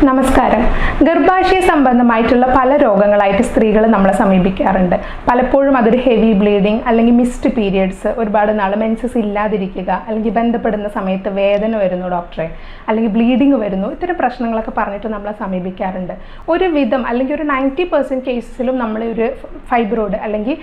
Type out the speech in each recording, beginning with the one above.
നമസ്കാരം. ഗർഭാശയ സംബന്ധമായിട്ടുള്ള പല രോഗങ്ങളായിട്ട് സ്ത്രീകൾ നമ്മളെ സമീപിക്കാറുണ്ട്. പലപ്പോഴും അതൊരു ഹെവി ബ്ലീഡിങ് അല്ലെങ്കിൽ മിസ്ഡ് പീരിയഡ്സ്, ഒരുപാട് നാൾ മെൻസസ് ഇല്ലാതിരിക്കുക, അല്ലെങ്കിൽ ബന്ധപ്പെടുന്ന സമയത്ത് വേദന വരുന്നു ഡോക്ടറെ, അല്ലെങ്കിൽ ബ്ലീഡിങ് വരുന്നു, ഇത്തരം പ്രശ്നങ്ങളൊക്കെ പറഞ്ഞിട്ട് നമ്മളെ സമീപിക്കാറുണ്ട്. ഒരു വിധം അല്ലെങ്കിൽ ഒരു 90% കേസസിലും നമ്മൾ ഒരു ഫൈബ്രോയിഡ് അല്ലെങ്കിൽ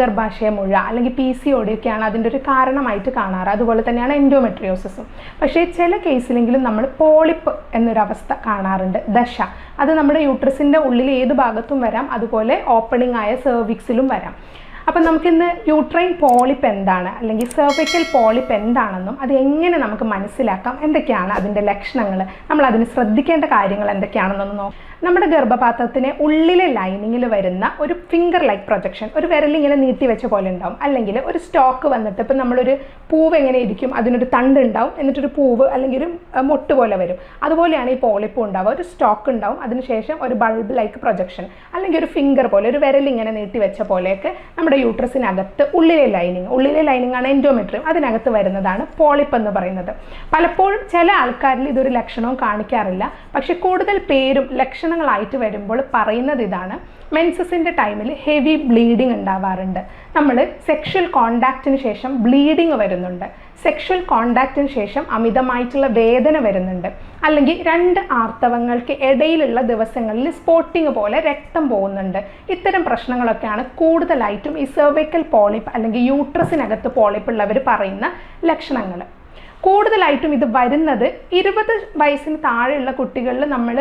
ഗർഭാശയ മുഴ അല്ലെങ്കിൽ PCOD ഒക്കെയാണ് അതിൻ്റെ ഒരു കാരണമായിട്ട് കാണാറ്. അതുപോലെ തന്നെയാണ് എൻഡോമെട്രിയോസിസും. പക്ഷേ ചില കേസിലെങ്കിലും നമ്മൾ പോളിപ്പ് എന്നൊരവസ്ഥ കാണാറുണ്ട്. ദശ, അത് നമ്മുടെ യൂട്രസിൻ്റെ ഉള്ളിൽ ഏത് ഭാഗത്തും വരാം, അതുപോലെ ഓപ്പണിംഗ് ആയ സെർവിക്സിലും വരാം. അപ്പം നമുക്കിന്ന് യൂട്രൈൻ പോളിപ്പ് എന്താണ്, അല്ലെങ്കിൽ സെർവിക്കൽ പോളിപ്പ് എന്താണെന്നും അത് എങ്ങനെ നമുക്ക് മനസ്സിലാക്കാം, എന്തൊക്കെയാണ് അതിൻ്റെ ലക്ഷണങ്ങൾ, നമ്മൾ അതിന് ശ്രദ്ധിക്കേണ്ട കാര്യങ്ങൾ എന്തൊക്കെയാണെന്നൊന്ന് നോക്കാം. നമ്മുടെ ഗർഭപാത്രത്തിന് ഉള്ളിലെ ലൈനിങ്ങിൽ വരുന്ന ഒരു ഫിംഗർ ലൈക്ക് പ്രൊജക്ഷൻ, ഒരു വിരലിങ്ങനെ നീട്ടി വെച്ച പോലെ ഉണ്ടാവും. അല്ലെങ്കിൽ ഒരു സ്റ്റോക്ക് വന്നിട്ട് ഇപ്പം നമ്മളൊരു പൂവ് എങ്ങനെ ഇരിക്കും, അതിനൊരു തണ്ട് ഉണ്ടാവും, എന്നിട്ടൊരു പൂവ് അല്ലെങ്കിൽ ഒരു മൊട്ട് പോലെ വരും. അതുപോലെയാണ് ഈ പോളിപ്പ് ഉണ്ടാവുക. ഒരു സ്റ്റോക്ക് ഉണ്ടാവും, അതിനുശേഷം ഒരു ബൾബ് ലൈക്ക് പ്രൊജക്ഷൻ അല്ലെങ്കിൽ ഒരു ഫിംഗർ പോലെ, ഒരു വിരലിങ്ങനെ നീട്ടി വെച്ച പോലെയൊക്കെ നമ്മുടെ യൂട്രസിനകത്ത് ഉള്ളിലെ ലൈനിങ് ആണ് എൻഡോമെട്രിയം, അതിനകത്ത് വരുന്നതാണ് പോളിപ്പ് എന്ന് പറയുന്നത്. പലപ്പോഴും ചില ആൾക്കാരിൽ ഇതൊരു ലക്ഷണവും കാണിക്കാറില്ല. പക്ഷെ കൂടുതൽ പേരും ലക്ഷണങ്ങളായിട്ട് വരുമ്പോൾ പറയുന്നത് ഇതാണ്: മെൻസസിൻ്റെ ടൈമിൽ ഹെവി ബ്ലീഡിങ് ഉണ്ടാവാറുണ്ട്. നമ്മൾ സെക്ഷൽ കോണ്ടാക്റ്റിന് ശേഷം ബ്ലീഡിങ് വരുന്നുണ്ട്. സെക്ഷൽ കോണ്ടാക്റ്റിന് ശേഷം അമിതമായിട്ടുള്ള വേദന വരുന്നുണ്ട്. അല്ലെങ്കിൽ രണ്ട് ആർത്തവങ്ങൾക്ക് ഇടയിലുള്ള ദിവസങ്ങളിൽ സ്പോട്ടിങ് പോലെ രക്തം പോകുന്നുണ്ട്. ഇത്തരം പ്രശ്നങ്ങളൊക്കെയാണ് കൂടുതലായിട്ടും ഈ സെർവിക്കൽ പോളിപ്പ് അല്ലെങ്കിൽ യൂട്രസിനകത്ത് പോളിപ്പ് ഉള്ളവർ പറയുന്ന ലക്ഷണങ്ങൾ. കൂടുതലായിട്ടും ഇത് വരുന്നത് 20 വയസ്സിന് താഴെയുള്ള കുട്ടികളിൽ നമ്മൾ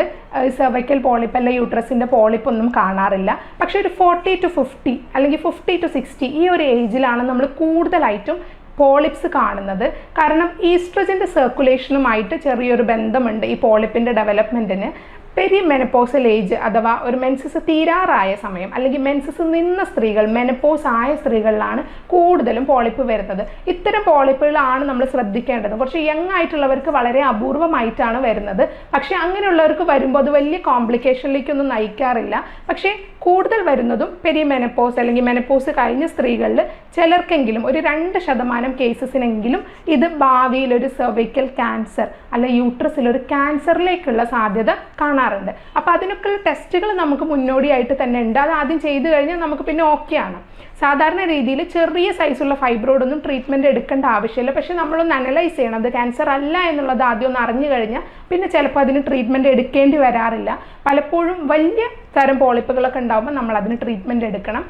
സെർവിക്കൽ പോളിപ്പ് അല്ലെങ്കിൽ യൂട്രസിൻ്റെ പോളിപ്പ് ഒന്നും കാണാറില്ല. പക്ഷേ ഒരു 40 to 50 അല്ലെങ്കിൽ 50 to 60 ഈ ഒരു ഏജിലാണ് നമ്മൾ കൂടുതലായിട്ടും പോളിപ്സ് കാണുന്നത്. കാരണം ഈസ്ട്രജൻ്റെ സർക്കുലേഷനുമായിട്ട് ചെറിയൊരു ബന്ധമുണ്ട് ഈ പോളിപ്പിൻ്റെ ഡെവലപ്മെൻറ്റിന്. പെരിമെനപ്പോസൽ ഏജ് അഥവാ ഒരു മെൻസസ് തീരാറായ സമയം അല്ലെങ്കിൽ മെൻസസ് നിന്ന സ്ത്രീകൾ, മെനപ്പോസ് ആയ സ്ത്രീകളിലാണ് കൂടുതലും പോളിപ്പ് വരുന്നത്. ഇത്തരം പോളിപ്പുകളാണ് നമ്മൾ ശ്രദ്ധിക്കേണ്ടത്. കുറച്ച് യങ് ആയിട്ടുള്ളവർക്ക് വളരെ അപൂർവമായിട്ടാണ് വരുന്നത്. പക്ഷേ അങ്ങനെയുള്ളവർക്ക് വരുമ്പോൾ അത് വലിയ കോംപ്ലിക്കേഷനിലേക്കൊന്നും നയിക്കാറില്ല. പക്ഷേ കൂടുതൽ വരുന്നതും പെരിമെനപ്പോസ് അല്ലെങ്കിൽ മെനപ്പോസ് കഴിഞ്ഞ സ്ത്രീകളിൽ ചിലർക്കെങ്കിലും ഒരു 2% കേസസിനെങ്കിലും ഇത് ഭാവിയിൽ ഒരു സെർവിക്കൽ ക്യാൻസർ അല്ലെങ്കിൽ യൂട്രസിലൊരു ക്യാൻസറിലേക്കുള്ള സാധ്യത കാണാറുണ്ട്. അപ്പോൾ അതിനൊക്കെയുള്ള ടെസ്റ്റുകൾ നമുക്ക് മുന്നോടിയായിട്ട് തന്നെ ഉണ്ട്. അത് ആദ്യം ചെയ്തു കഴിഞ്ഞാൽ നമുക്ക് പിന്നെ ഓക്കെയാണ്. സാധാരണ രീതിയിൽ ചെറിയ സൈസുള്ള ഫൈബ്രോയിഡൊന്നും ട്രീറ്റ്മെൻറ്റ് എടുക്കേണ്ട ആവശ്യമില്ല. പക്ഷേ നമ്മളൊന്ന് അനലൈസ് ചെയ്യണം, അത് ക്യാൻസർ അല്ല എന്നുള്ളത് ആദ്യം ഒന്ന് അറിഞ്ഞു കഴിഞ്ഞാൽ പിന്നെ ചിലപ്പോൾ അതിന് ട്രീറ്റ്മെൻറ്റ് എടുക്കേണ്ടി വരാറില്ല. പലപ്പോഴും വലിയ തരം പോളിപ്പുകളൊക്കെ ഉണ്ടാകുമ്പോൾ നമ്മൾ അതിന് ട്രീറ്റ്മെൻറ്റ് എടുക്കണം.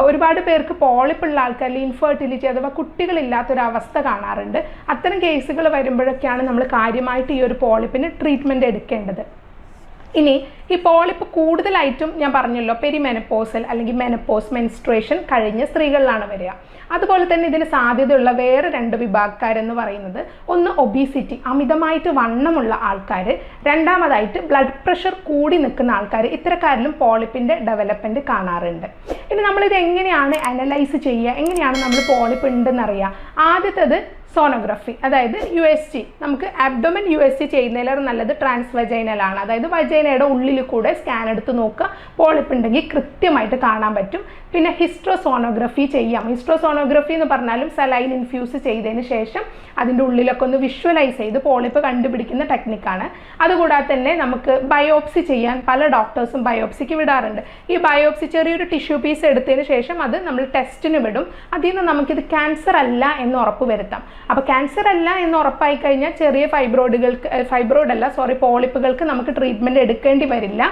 ഒരുപാട് പേർക്ക് പോളിപ്പുള്ള ആൾക്കാരിൽ ഇൻഫെർട്ടിലിറ്റി അഥവാ കുട്ടികളില്ലാത്തൊരവസ്ഥ കാണാറുണ്ട്. അത്തരം കേസുകൾ വരുമ്പോഴൊക്കെയാണ് നമ്മൾ കാര്യമായിട്ട് ഈ ഒരു പോളിപ്പിന് ട്രീറ്റ്മെൻറ്റ് എടുക്കേണ്ടത്. ഇനി ഈ പോളിപ്പ് കൂടുതലായിട്ടും ഞാൻ പറഞ്ഞല്ലോ പെരിമെനപ്പോസൽ അല്ലെങ്കിൽ മെനപ്പോസ്, മെൻസ്ട്രേഷൻ കഴിഞ്ഞ സ്ത്രീകളിലാണ് വരിക. അതുപോലെ തന്നെ ഇതിന് സാധ്യതയുള്ള വേറെ 2 വിഭാഗക്കാരെന്ന് പറയുന്നത്, ഒന്ന് ഒബീസിറ്റി, അമിതമായിട്ട് വണ്ണമുള്ള ആൾക്കാർ, രണ്ടാമതായിട്ട് ബ്ലഡ് പ്രഷർ കൂടി നിൽക്കുന്ന ആൾക്കാർ. ഇത്തരക്കാരിലും പോളിപ്പിൻ്റെ ഡെവലപ്മെൻറ്റ് കാണാറുണ്ട്. ഇനി നമ്മളിത് എങ്ങനെയാണ് അനലൈസ് ചെയ്യുക, എങ്ങനെയാണ് നമ്മൾ പോളിപ്പ് ഉണ്ടെന്നറിയുക? ആദ്യത്തേത് സോണോഗ്രഫി, അതായത് USG. നമുക്ക് അബ്ഡോമൻ USG ചെയ്യുന്നതിലേറെ നല്ലത് ട്രാൻസ്വജൈനലാണ്. അതായത് വജൈനയുടെ ഉള്ളിൽ കൂടെ സ്കാൻ എടുത്ത് നോക്കുക, പോളിപ്പ് ഉണ്ടെങ്കിൽ കൃത്യമായിട്ട് കാണാൻ പറ്റും. പിന്നെ ഹിസ്ട്രോസോണോഗ്രഫി ചെയ്യാം. ഹിസ്ട്രോസോണോഗ്രഫി എന്ന് പറഞ്ഞാലും സലൈൻ ഇൻഫ്യൂസ് ചെയ്തതിന് ശേഷം അതിൻ്റെ ഉള്ളിലൊക്കെ ഒന്ന് വിഷ്വലൈസ് ചെയ്ത് പോളിപ്പ് കണ്ടുപിടിക്കുന്ന ടെക്നിക്കാണ്. അതുകൂടാതെ തന്നെ നമുക്ക് ബയോപ്സി ചെയ്യാൻ പല ഡോക്ടേഴ്സും ബയോപ്സിക്ക് വിടാറുണ്ട്. ഈ ബയോപ്സി ചെറിയൊരു ടിഷ്യൂ പീസ് എടുത്തതിന് ശേഷം അത് നമ്മൾ ടെസ്റ്റിന് വിടും. അതിൽ നിന്ന് നമുക്കിത് ക്യാൻസർ അല്ല എന്ന് ഉറപ്പ് വരുത്താം. അപ്പോൾ ക്യാൻസർ അല്ല എന്ന് ഉറപ്പായി കഴിഞ്ഞാൽ ചെറിയ പോളിപ്പുകൾക്ക് നമുക്ക് ട്രീറ്റ്മെൻറ്റ് എടുക്കേണ്ടി വരില്ല.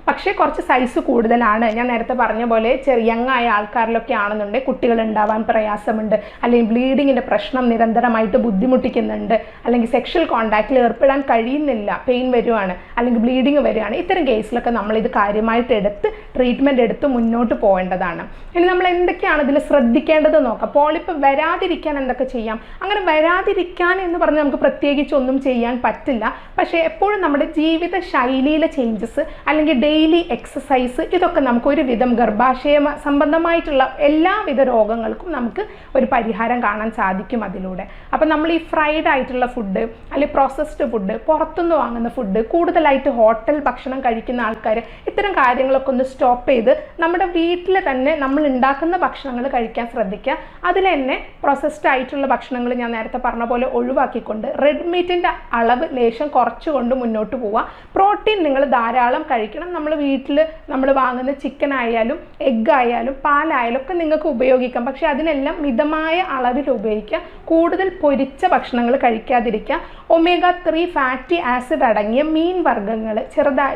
പക്ഷേ കുറച്ച് സൈസ് കൂടുതലാണ്. ഞാൻ നേരത്തെ പറഞ്ഞ പോലെ യങ്ങായ ആൾക്കാരിലൊക്കെ ആണെന്നുണ്ടെങ്കിൽ കുട്ടികൾ ഉണ്ടാവാൻ പ്രയാസമുണ്ട്, അല്ലെങ്കിൽ ബ്ലീഡിങ്ങിൻ്റെ പ്രശ്നം നിരന്തരമായിട്ട് ബുദ്ധിമുട്ടിക്കുന്നുണ്ട്, അല്ലെങ്കിൽ സെക്ഷൽ കോണ്ടാക്റ്റിൽ ഏർപ്പെടാൻ കഴിയുന്നില്ല, പെയിൻ വരുവാണ്, അല്ലെങ്കിൽ ബ്ലീഡിങ് വരുവാണ്. ഇത്തരം കേസിലൊക്കെ നമ്മളിത് കാര്യമായിട്ട് എടുത്ത് ട്രീറ്റ്മെൻറ്റ് എടുത്ത് മുന്നോട്ട് പോകേണ്ടതാണ്. ഇനി നമ്മൾ എന്തൊക്കെയാണ് ഇതിൽ ശ്രദ്ധിക്കേണ്ടത് നോക്കാം. പോളിപ്പ് വരാതിരിക്കാൻ എന്തൊക്കെ ചെയ്യാം? അങ്ങനെ വരാതിരിക്കാൻ എന്ന് പറഞ്ഞാൽ നമുക്ക് പ്രത്യേകിച്ച് ഒന്നും ചെയ്യാൻ പറ്റില്ല. പക്ഷേ എപ്പോഴും നമ്മുടെ ജീവിത ശൈലിയിലെ ചേഞ്ചസ് അല്ലെങ്കിൽ ഡെയിലി എക്സസൈസ്, ഇതൊക്കെ നമുക്ക് ഒരുവിധം ഗർഭാശയ സംബന്ധമായിട്ടുള്ള എല്ലാവിധ രോഗങ്ങൾക്കും നമുക്ക് ഒരു പരിഹാരം കാണാൻ സാധിക്കും അതിലൂടെ. അപ്പം നമ്മൾ ഈ ഫ്രൈഡ് ആയിട്ടുള്ള ഫുഡ് അല്ലെങ്കിൽ പ്രോസസ്ഡ് ഫുഡ്, പുറത്തുനിന്ന് വാങ്ങുന്ന ഫുഡ്, കൂടുതലായിട്ട് ഹോട്ടൽ ഭക്ഷണം കഴിക്കുന്ന ആൾക്കാർ ഇത്തരം കാര്യങ്ങളൊക്കെ ഒന്ന് സ്റ്റോപ്പ് ചെയ്ത് നമ്മുടെ വീട്ടിൽ തന്നെ നമ്മൾ ഉണ്ടാക്കുന്ന ഭക്ഷണങ്ങൾ കഴിക്കാൻ ശ്രദ്ധിക്കുക. അതിൽ തന്നെ പ്രോസസ്ഡ് ആയിട്ടുള്ള ഭക്ഷണങ്ങൾ ഞാൻ നേരത്തെ പറഞ്ഞ പോലെ ഒഴിവാക്കിക്കൊണ്ട് റെഡ് മീറ്റിൻ്റെ അളവ് ലേശം കുറച്ചുകൊണ്ട് മുന്നോട്ട് പോവുക. പ്രോട്ടീൻ നിങ്ങൾ ധാരാളം കഴിക്കണം. നമ്മൾ വീട്ടിൽ നമ്മൾ വാങ്ങുന്ന ചിക്കൻ ആയാലും എഗ്ഗ് ആയാലും പാലായാലും ഒക്കെ നിങ്ങൾക്ക് ഉപയോഗിക്കാം. പക്ഷേ അതിനെല്ലാം മിതമായ അളവിൽ ഉപയോഗിക്കുക. കൂടുതൽ പൊരിച്ച ഭക്ഷണങ്ങൾ കഴിക്കാതിരിക്കുക. omega-3 ഫാറ്റി ആസിഡ് അടങ്ങിയ മീൻ വർഗ്ഗങ്ങൾ,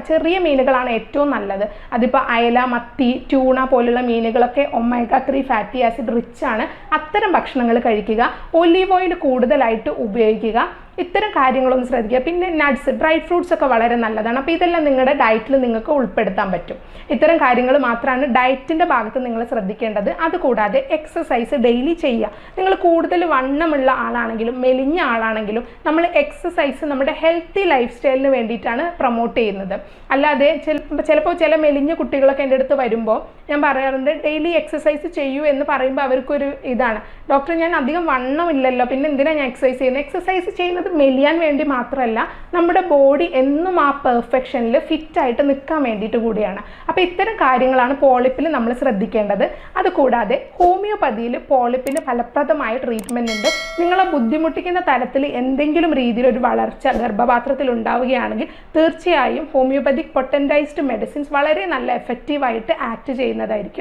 ചെറിയ മീനുകളാണ് ഏറ്റവും നല്ലത്. അതിപ്പോൾ അയല, മത്തി, ട്യൂണ പോലുള്ള മീനുകളൊക്കെ omega-3 ഫാറ്റി ആസിഡ് റിച്ച് ആണ്. അത്തരം ഭക്ഷണങ്ങൾ കഴിക്കുക. ഒലീവ് ഓയിൽ കൂടുതലായിട്ട് ഉപയോഗിക്കുക. ഇത്തരം കാര്യങ്ങളൊന്നും ശ്രദ്ധിക്കുക. പിന്നെ നട്ട്സ്, ഡ്രൈ ഫ്രൂട്ട്സ് ഒക്കെ വളരെ നല്ലതാണ്. അപ്പോൾ ഇതെല്ലാം നിങ്ങളുടെ ഡയറ്റിൽ നിങ്ങൾക്ക് ഉൾപ്പെടുത്താൻ പറ്റും. ഇത്തരം കാര്യങ്ങൾ മാത്രമാണ് ഡയറ്റിൻ്റെ ഭാഗത്ത് നിങ്ങൾ ശ്രദ്ധിക്കേണ്ടത്. അതുകൂടാതെ എക്സസൈസ് ഡെയിലി ചെയ്യുക. നിങ്ങൾ കൂടുതൽ വണ്ണമുള്ള ആളാണെങ്കിലും മെലിഞ്ഞ ആളാണെങ്കിലും നമ്മൾ എക്സസൈസ് നമ്മുടെ ഹെൽത്തി ലൈഫ് സ്റ്റൈലിന് വേണ്ടിയിട്ടാണ് പ്രൊമോട്ട് ചെയ്യുന്നത്. അല്ലാതെ ചിലപ്പോൾ ചില മെലിഞ്ഞ കുട്ടികളൊക്കെ എൻ്റെ അടുത്ത് വരുമ്പോൾ ഞാൻ പറയാറുണ്ട്, ഡെയിലി എക്സസൈസ് ചെയ്യൂ എന്ന് പറയുമ്പോൾ അവർക്കൊരു ഇതാണ്, ഡോക്ടർ ഞാൻ അധികം വണ്ണമില്ലല്ലോ, പിന്നെ എന്തിനാണ് ഞാൻ എക്സസൈസ് ചെയ്യുന്നത്? എക്സസൈസ് ചെയ്യുന്നത് മെലിയാൻ വേണ്ടി മാത്രമല്ല, നമ്മുടെ ബോഡി എന്നും ആ പെർഫെക്ഷനിൽ ഫിറ്റായിട്ട് നിൽക്കാൻ വേണ്ടിയിട്ട് കൂടിയാണ്. അപ്പോൾ ഇത്തരം കാര്യങ്ങളാണ് പോളിപ്പിൽ നമ്മൾ ശ്രദ്ധിക്കേണ്ടത്. അതുകൂടാതെ ഹോമിയോപ്പതിയിൽ പോളിപ്പിന് ഫലപ്രദമായ ട്രീറ്റ്മെൻറ്റ് ഉണ്ട്. നിങ്ങളെ ബുദ്ധിമുട്ടിക്കുന്ന തരത്തിൽ എന്തെങ്കിലും രീതിയിലൊരു വളർച്ച ഗർഭപാത്രത്തിൽ ഉണ്ടാവുകയാണെങ്കിൽ തീർച്ചയായും ഹോമിയോപ്പതിക് പൊട്ടൻറ്റൈസ്ഡ് മെഡിസിൻസ് വളരെ നല്ല എഫക്റ്റീവായിട്ട് ആക്ട് ചെയ്യുന്നതായിരിക്കും.